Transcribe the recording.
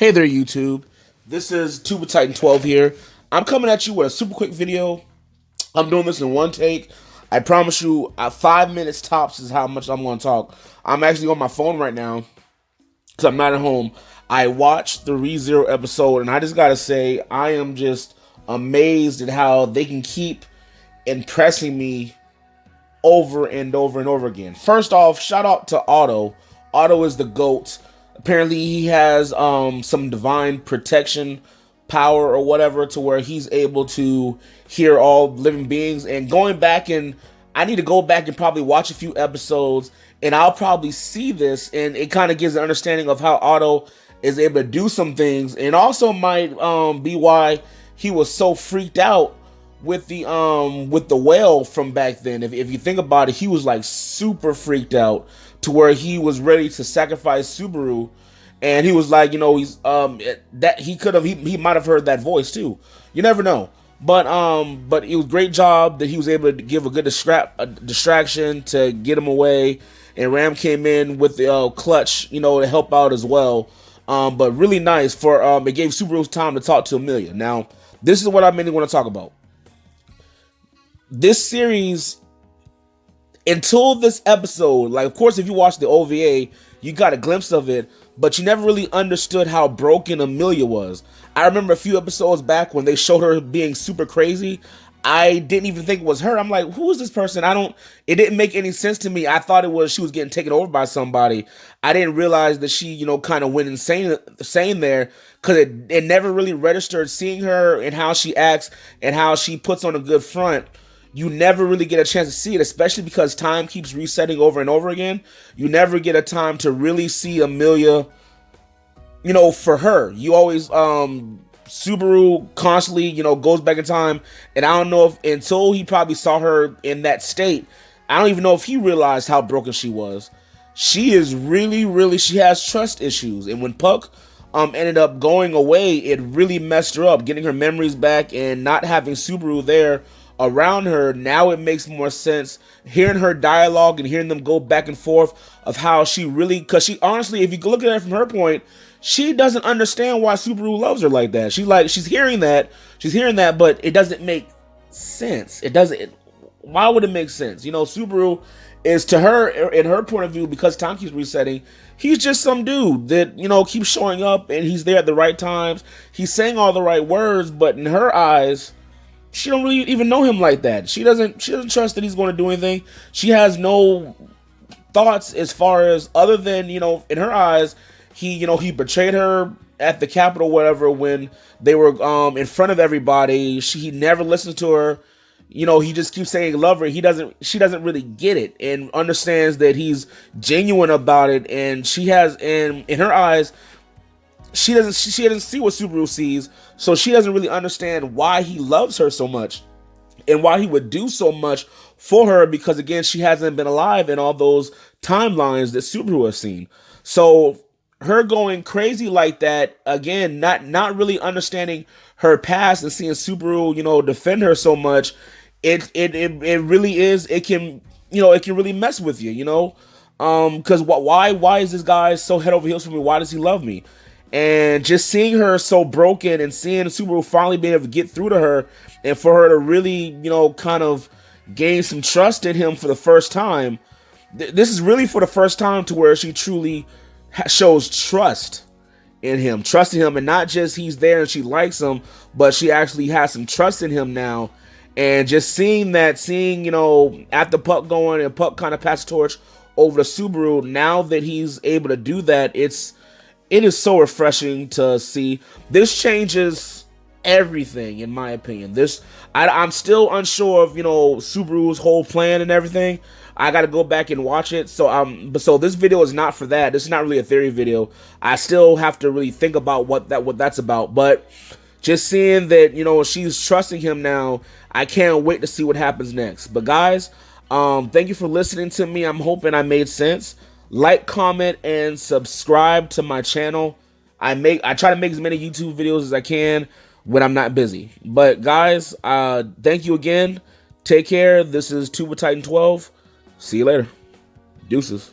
Hey there, YouTube. This is Tuba Titan 12 here. I'm coming at you with a super quick video. I'm doing this in one take. I promise you, 5 minutes tops is how much I'm going to talk. I'm actually on my phone right now because I'm not at home. I watched the ReZero episode, and I just got to say, I am just amazed at how they can keep impressing me over and over and over again. First off, shout out to Otto. Otto is the GOAT. Apparently he has some divine protection power or whatever, to where he's able to hear all living beings. And going back, and I need to go back and probably watch a few episodes, and I'll probably see this, and it kind of gives an understanding of how Otto is able to do some things, and also might be why he was so freaked out with the whale from back then. If you think about it, he was like super freaked out to where he was ready to sacrifice Subaru, and he was like, he's that he might have heard that voice too. You never know. But it was a great job that he was able to give a good distraction to get him away, and Ram came in with the clutch, to help out as well. But really nice for it gave Subaru time to talk to Amelia. Now, this is what I mainly want to talk about. This series, until this episode, like, of course, if you watch the OVA, you got a glimpse of it, but you never really understood how broken Amelia was. I remember a few episodes back when they showed her being super crazy. I didn't even think it was her. I'm like, who is this person? It didn't make any sense to me. I thought she was getting taken over by somebody. I didn't realize that she, kind of went insane there, because it never really registered seeing her and how she acts and how she puts on a good front. You never really get a chance to see it, especially because time keeps resetting over and over again. You never get a time to really see Amelia, for her. You always, Subaru constantly, goes back in time, and I don't know if, until he probably saw her in that state, I don't even know if he realized how broken she was. She is really, she has trust issues, and when Puck ended up going away, it really messed her up, getting her memories back and not having Subaru there around her. Now it makes more sense hearing her dialogue and hearing them go back and forth of how she really, because she honestly, if you look at it from her point, she doesn't understand why Subaru loves her like that. She's hearing that, but it doesn't make sense. Why would it make sense? Subaru is, to her, in her point of view, because time keeps resetting, he's just some dude that, keeps showing up, and he's there at the right times. He's saying all the right words, but in her eyes, she don't really even know him like that. She doesn't trust that he's going to do anything. She has no thoughts as far as, other than, in her eyes, he betrayed her at the Capitol, whatever, when they were in front of everybody. He never listened to her. He just keeps saying love her. She doesn't really get it and understands that he's genuine about it. And she has, in her eyes, she doesn't see what Subaru sees, so she doesn't really understand why he loves her so much and why he would do so much for her, because again, she hasn't been alive in all those timelines that Subaru has seen. So her going crazy like that, again, not really understanding her past and seeing Subaru, defend her so much, it really is, it can really mess with you, because why is this guy so head over heels for me? Why does he love me? And just seeing her so broken and seeing Subaru finally being able to get through to her, and for her to really, kind of gain some trust in him for the first time. This is really for the first time to where she truly shows trust in him, and not just he's there and she likes him, but she actually has some trust in him now. And just seeing, after Puck going and Puck kind of passed the torch over to Subaru, now that he's able to do that, it is so refreshing to see. This changes everything, in my opinion. I'm still unsure of, Subaru's whole plan and everything. I got to go back and watch it. So this video is not for that. This is not really a theory video. I still have to really think about what that's about. But just seeing that, she's trusting him now, I can't wait to see what happens next. But guys, thank you for listening to me. I'm hoping I made sense. Like, comment, and subscribe to my channel. I try to make as many YouTube videos as I can when I'm not busy. But guys, thank you again. Take care. This is Tuba Titan 12. See you later. Deuces.